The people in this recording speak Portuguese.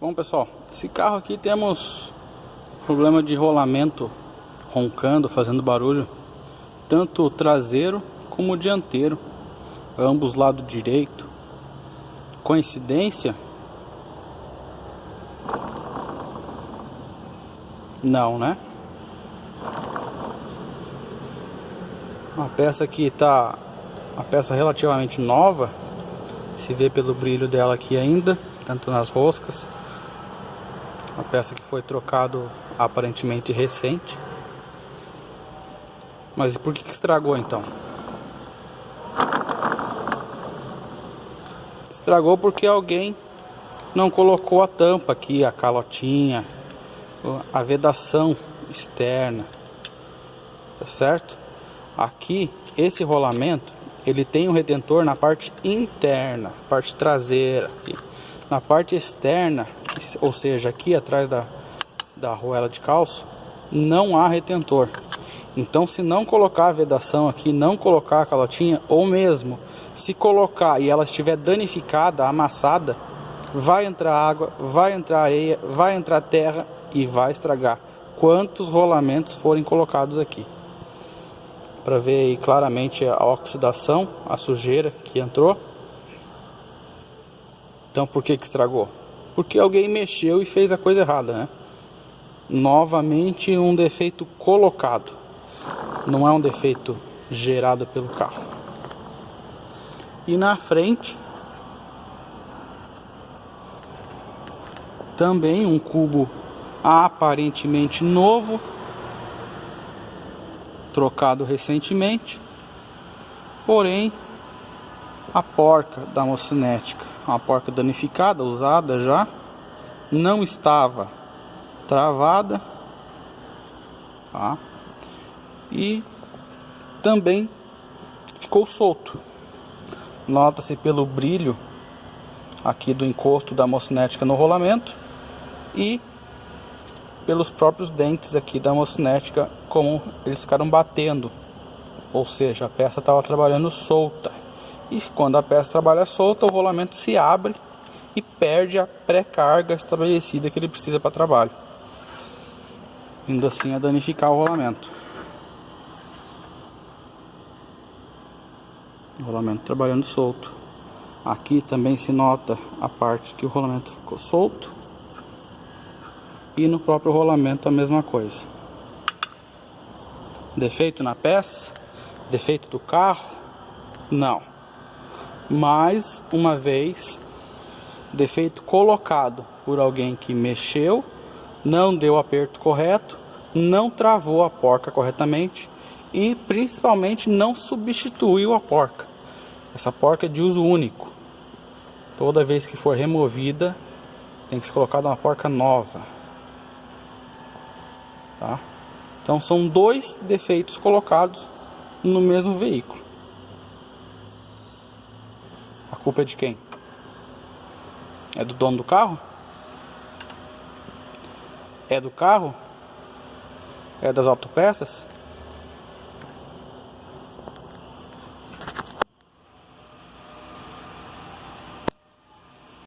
Bom, pessoal, esse carro aqui temos problema de rolamento, roncando, fazendo barulho, tanto o traseiro como o dianteiro, ambos lado direito. Coincidência? Não, né? A peça aqui tá uma peça relativamente nova, se vê pelo brilho dela aqui ainda, tanto nas roscas. A peça que foi trocado aparentemente recente. Mas por que estragou então? Estragou porque alguém não colocou a tampa aqui, a calotinha, a vedação externa, tá certo? Aqui, esse rolamento, ele tem um retentor na parte interna, parte traseira aqui. Na parte externa, ou seja, aqui atrás da arruela de calço, não há retentor. Então, se não colocar a vedação aqui, não colocar a calotinha, ou mesmo se colocar e ela estiver danificada, amassada, vai entrar água, vai entrar areia, vai entrar terra e vai estragar quantos rolamentos forem colocados aqui. Para ver aí claramente a oxidação, a sujeira que entrou. Então por que estragou? Porque alguém mexeu e fez a coisa errada, né? Novamente um defeito colocado, não é um defeito gerado pelo carro. E na frente também um cubo aparentemente novo, trocado recentemente, porém a porca da mocinética, uma porca danificada, usada já, não estava travada, tá? E também ficou solto. Nota-se pelo brilho aqui do encosto da mocinética no rolamento e pelos próprios dentes aqui da mocinética, como eles ficaram batendo, ou seja, a peça estava trabalhando solta. E quando a peça trabalha solta, o rolamento se abre e perde a pré-carga estabelecida que ele precisa para trabalho, indo assim a danificar o rolamento. O rolamento trabalhando solto. Aqui também se nota a parte que o rolamento ficou solto. E no próprio rolamento a mesma coisa. Defeito na peça? Defeito do carro? Não. Mais uma vez, defeito colocado por alguém que mexeu, não deu o aperto correto, não travou a porca corretamente e principalmente não substituiu a porca. Essa porca é de uso único. Toda vez que for removida, tem que ser colocada uma porca nova. Tá? Então são dois defeitos colocados no mesmo veículo. A culpa é de quem? É do dono do carro? É do carro? É das autopeças?